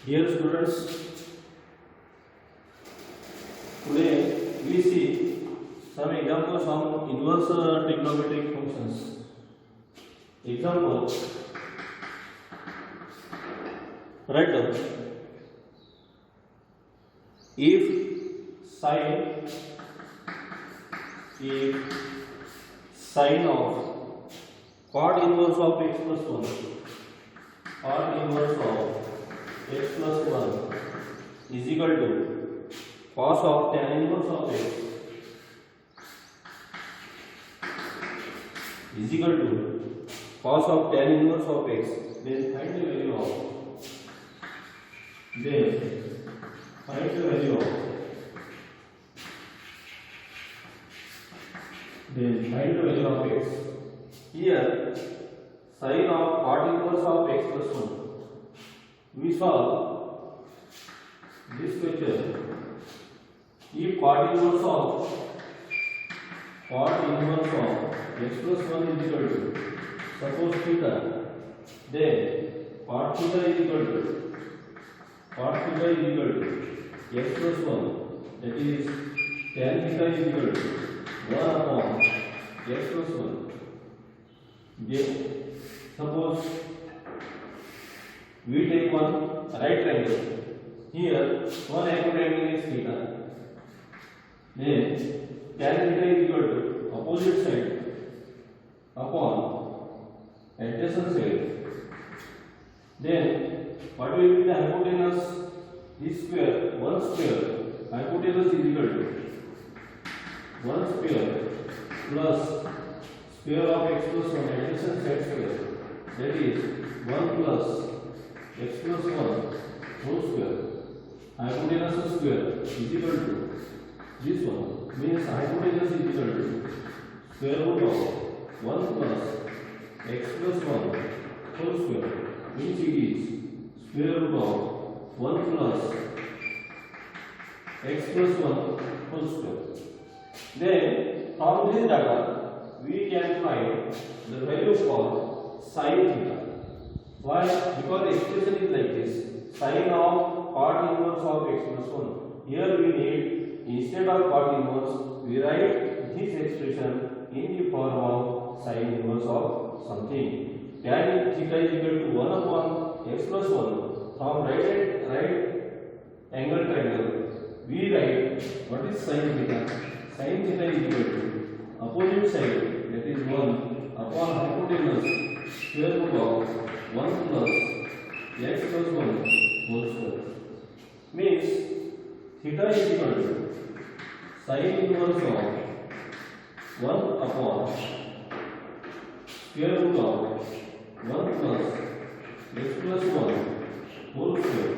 Dear students, today we see some examples of inverse trigonometric functions. Example, write down if sine of cot inverse of x plus 1, cot inverse of x plus 1 is equal to cos of tan inverse of x is equal to cos of tan inverse of x, then find the value of x. Here sine of cot inverse of x plus 1. We solve this question. If cot inverse of x plus 1 is equal to, suppose theta, then cot theta is equal to x plus 1, that is tan theta is equal to 1 upon x plus 1. Then suppose we take one right triangle. Here one hypotenuse is theta. Then tan theta is equal to opposite side upon adjacent side. Then what will be the hypotenuse? This square, one square hypotenuse is equal to 1 square plus square of x plus 1 adjacent side square, that is 1 plus x plus 1 whole square. Hypotenuse square is equal to this one, means hypotenuse is equal to square root of 1 plus x plus 1 whole square, means it is square root of 1 plus x plus 1 whole square. Then from this data we can find the value for sin theta. Why? Because the expression is like this: sine of cot inverse of x plus 1. Here we need, instead of cot inverse, we write this expression in the form of sine inverse of something. Tan theta is equal to 1 upon x plus 1. From right angle triangle, we write what is sin theta. Sin theta is equal to opposite side, that is 1 upon hypotenuse square root of 1 plus x plus 1 whole square, means theta is equal to sin inverse of 1 upon square root of 1 plus x plus 1 whole square.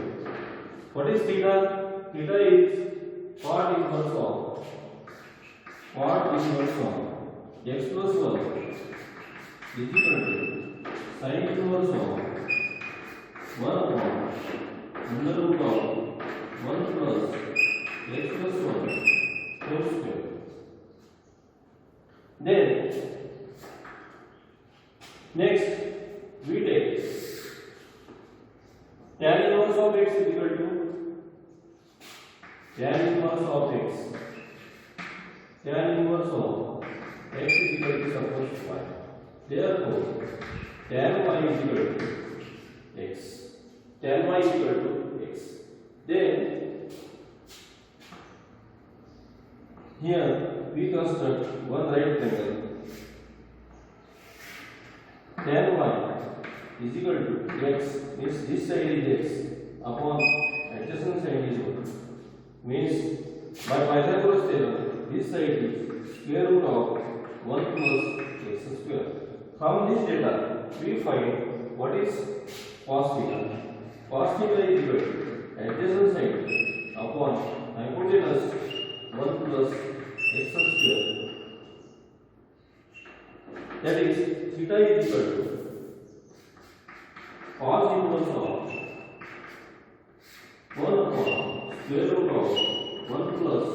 What is theta? Theta is cot inverse of x plus 1 is equal to sin inverse of 1 upon under root of 1 plus x plus 1 whole square. Then next we take tan inverse of x is equal to tan inverse of x. Tan inverse of x is equal to suppose y. Therefore, tan y is equal to x. Tan y is equal to x. Then here we construct one right triangle. Tan y is equal to x, means this side is x upon adjacent side is 1. Means by Pythagoras theorem, this side is square root of 1 plus x square. From this data, we find what is cos theta. Cos theta is equal to adjacent side upon hypotenuse 1 plus x square. That is, theta is equal to cos inverse of 1 upon square root of 1 plus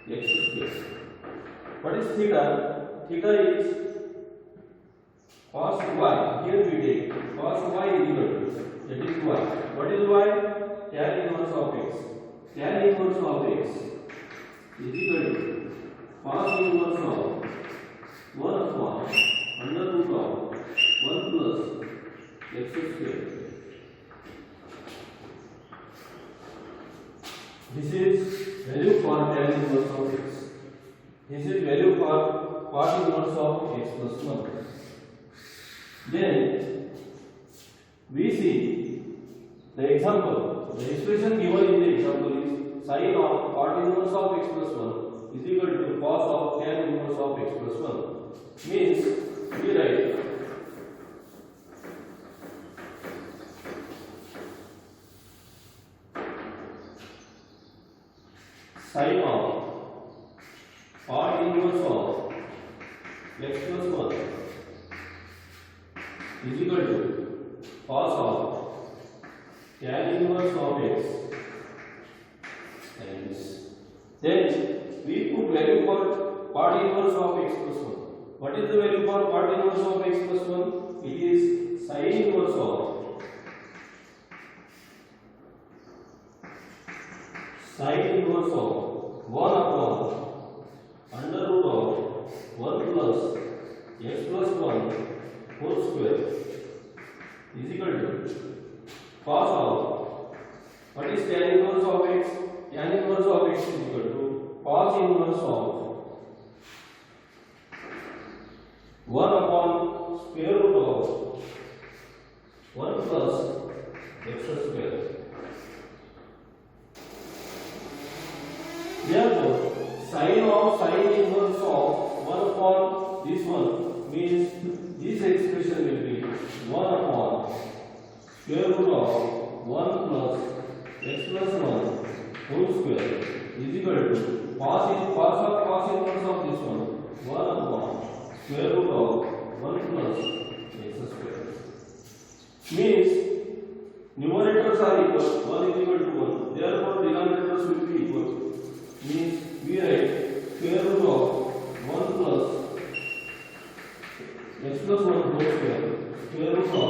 x square. What is theta? Theta is cos y. Here we take cos y is equal to, that is y. What is why? Tan inverse of x. Tan inverse of x is equal to cos inverse of 1 upon under root of 1 plus x square. This is value for tan inverse of x. This is value for cos inverse of x plus 1. Then we see the example. The expression given in the example is sin of cot inverse of x plus 1 is equal to cos of tan inverse of x plus 1. Means we write sin of cot inverse of x plus 1 is equal to cos of tan inverse of x times. Then we put value for cot inverse of x plus 1. What is the value for cot inverse of x plus 1? It is sin inverse of 1 upon under root of 1 plus x plus 1 whole square is equal to cos of, what is tan inverse of x? Tan inverse of x is equal to cos inverse of 1 upon square root of 1 plus x square. Therefore, sin inverse of 1 upon this one means this expression will be 1 upon square root of 1 plus x plus 1 whole square is equal to cos inverse of this one 1 upon square root of 1 plus x square. Means numerators are equal, 1 is equal to 1, therefore denominators will be equal. Means we write square root of 1 plus x plus 1 whole square square root of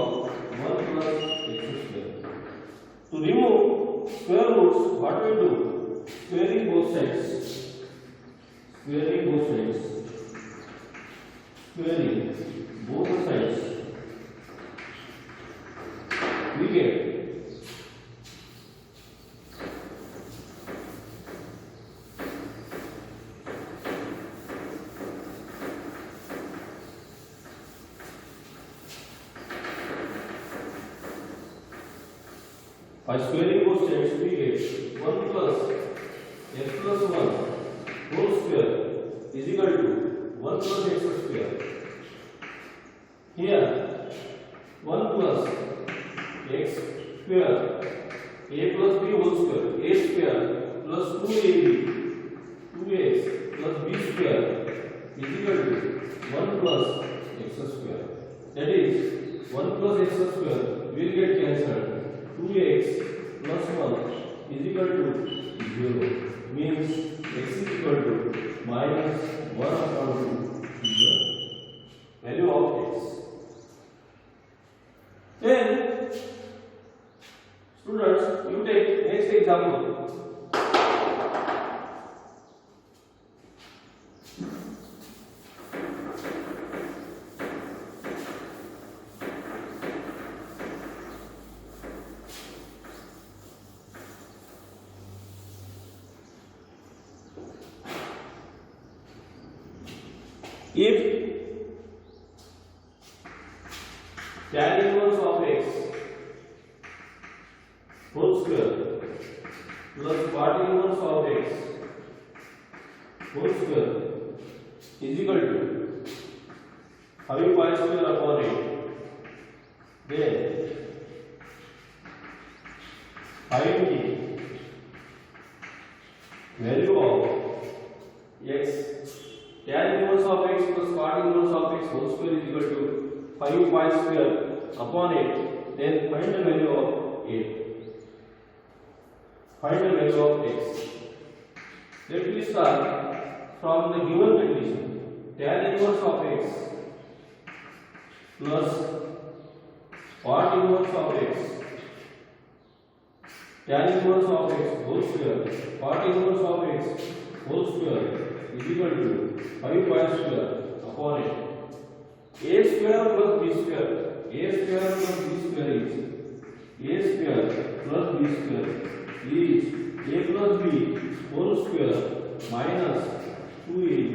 1 plus x square. To remove square roots, what we do? Squaring both sides. Squaring both sides. Squaring both sides. We get by squaring both sides we get 1 plus x plus 1 whole square is equal to 1 plus x square. Here 1 plus x square a plus b whole square a square plus 2ab 2x plus b square is equal to 1 plus x square. That is 1 plus x square will get cancelled. 2x plus 1 is equal to 0. Means x is equal to minus 1 upon 2 is the value of x. Then students, you take next example. If tan inverse of x whole square plus cot inverse of x whole square is equal to 5 pi square upon 8, then find the value of x. Tan inverse of x plus cot inverse of x whole square is equal to 5 pi square upon 8. Then find the value of 8. Find the value of x. Let me start from the given condition. Tan inverse of x plus cot inverse of x tan inverse of x whole square cot inverse of x whole square is equal to 5 pi square upon it. A square plus b square, a square plus b square is a square plus b square is a plus b whole square minus 2ab.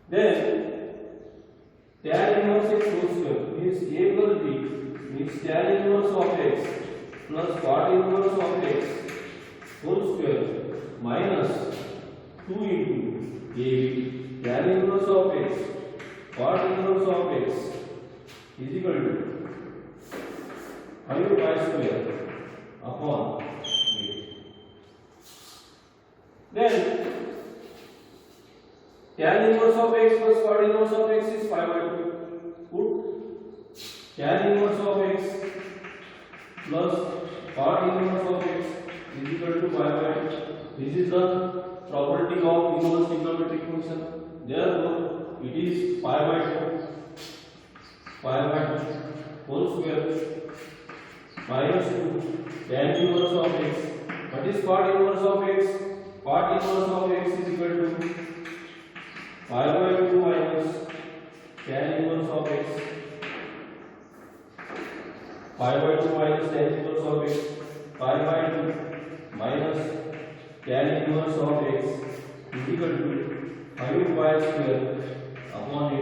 Then tan inverse x whole square means a plus b means tan inverse of x plus cot inverse of x whole square minus 2 into ab. Tan inverse of x cot inverse of x is equal to 5 pi square upon 8. Then tan inverse of x plus cot inverse of x is 5 by 2. Put tan inverse of x plus cot inverse of x is equal to 5 by 2. This is the property of inverse trigonometric function. Therefore, it is 5 by 2 whole square minus 2 tan inverse of x. What is cot inverse of x? Cot inverse of x is equal to 5 by 2 minus tan inverse of x. 5 by 2 minus tan inverse of x. 5 by 2 minus tan inverse of x is equal to 5 pi square upon 8.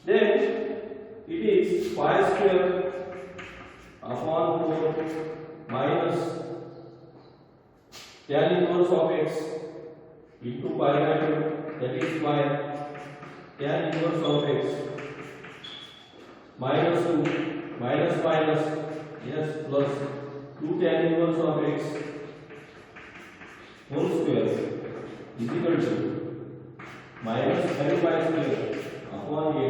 Then it is pi square upon 4 minus tan inverse of x into pi by 2, that is pi tan inverse of x minus 2 minus minus yes plus 2 tan inverse of x whole square is equal to minus 5 pi square upon 8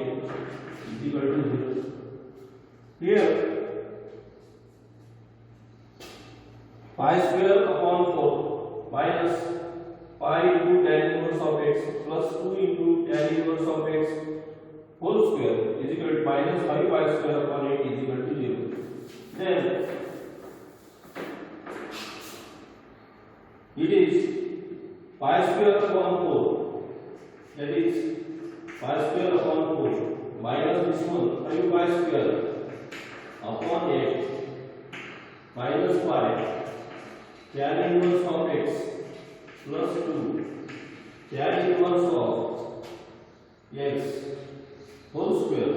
is equal to 0. Here pi square upon 4 minus pi into tan inverse of x plus 2 into tan inverse of x whole square is equal to minus 5 pi square upon 8 is equal to 0. Then it is pi square upon 4, that is pi square upon 4 minus this one 5 pi square upon 8 minus 5 tan inverse of x plus 2 tan inverse of x whole square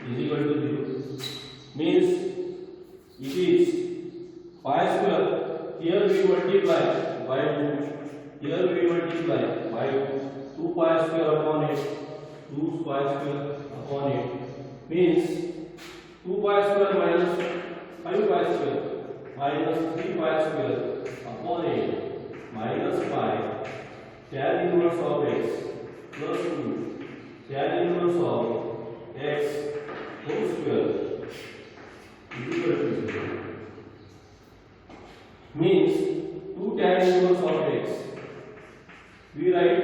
is equal to 0. Means it is pi square, here we multiply by 2, here we multiply by 2 pi square upon 8, 2 pi square upon 8 means 2 pi square minus 5 pi square minus 3 pi square upon 8 minus 5 tan inverse of x plus 2 tan inverse of x whole square is equal to 0. Means 2 tan inverse of x we write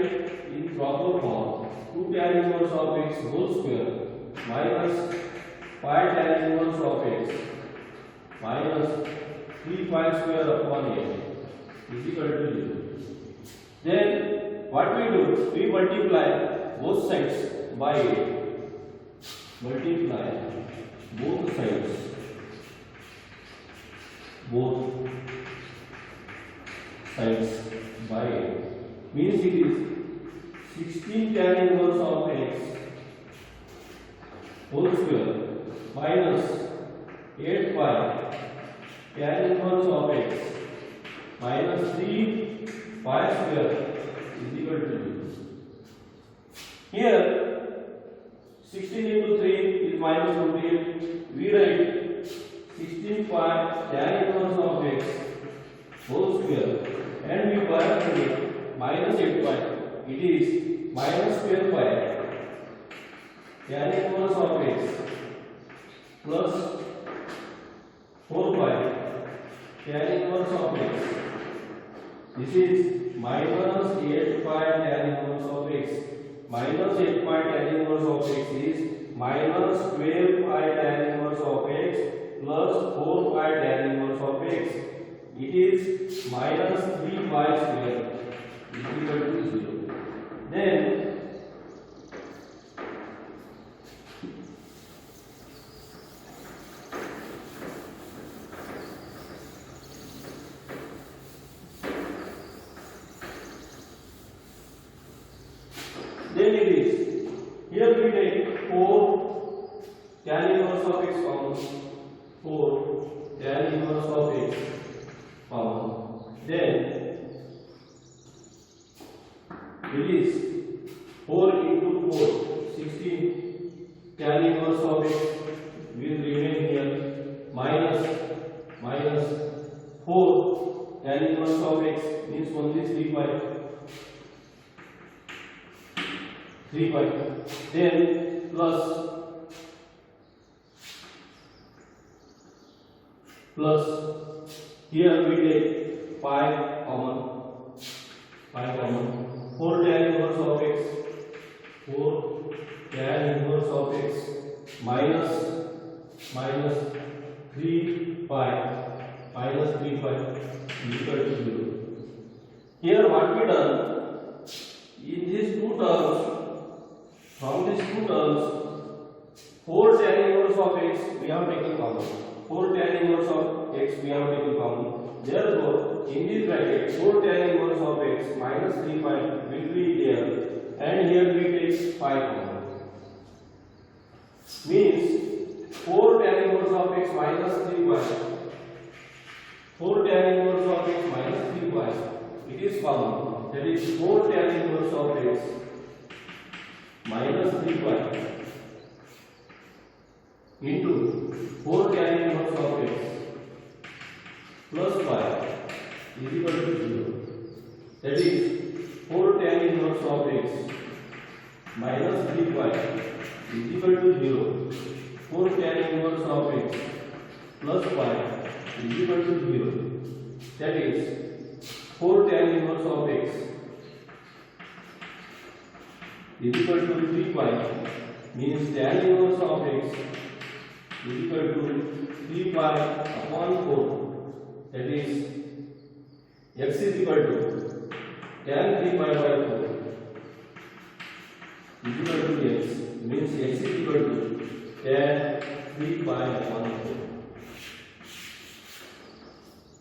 in proper form 2 tan inverse of x whole square minus 5 tan inverse of x minus 3 pi square upon 8 is equal to 0. Then what we do? We multiply both sides by 8. Multiply both sides. Both sides by 8. Means it is 16 tan inverse of x whole square minus 8 pi tan inverse of x minus 3 pi square is equal to 0. Here 16 into 3 is minus 28. We write 16 pi tan inverse of x whole square and we bracket it minus 8 pi. It is minus 12 pi tan inverse of x plus 4 pi tan inverse of x. This is minus 8 pi tan inverse of x. Minus 8 pi tan inverse of x is minus 12 pi tan inverse of x minus 3y square is equal to 0. Then it is, here we take 4 tan inverse of x common, 4 tan inverse of x common, then it is 4 into 4, 16 tan inverse of x will remain here, minus 4 tan inverse of x means only 3 pi, then plus here we take pi common, 4 tan inverse of x, 4 tan inverse of x minus 3 pi is equal to 0. Here what we done in these two terms, from these two terms 4 tan inverse of x we have taken common, 4 tan inverse of x we have taken common. Therefore, in this bracket 4 tan inverse of x minus 3 pi will be there, and here we take pi common. Means 4 tan inverse of x minus 3 pi, 4 tan inverse of x minus 3 pi, it is common. That is 4 tan inverse of x minus 3 pi into 4 tan inverse of x plus pi is equal to 0. That is 4 tan inverse of x minus 3 pi is equal to 0. 4 tan inverse of x plus pi is equal to 0. That is 4 tan inverse of x is equal to 3 pi, means tan inverse of x is equal to 3 pi upon 4. That is x is equal to tan 3 pi by 4 is equal to x, means x is equal to tan 3 pi upon 4.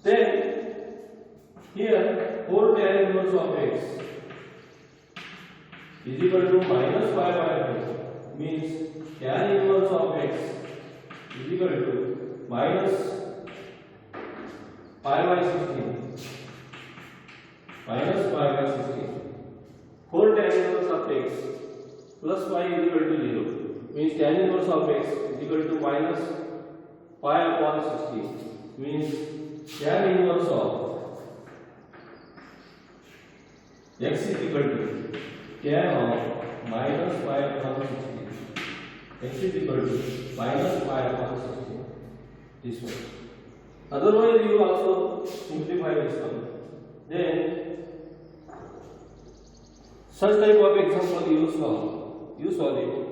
Then here 4 tan inverse of x is equal to minus pi by 4, means tan inverse of x is equal to minus pi by 16, minus pi by 16. 4 tan inverse of x plus pi is equal to 0, means tan inverse of x is equal to minus pi upon 16, means tan inverse of x is equal to tan of minus pi upon 16. X is equal to minus pi upon 16. This one. Otherwise, you also simplify this one. Then, such type of example use for the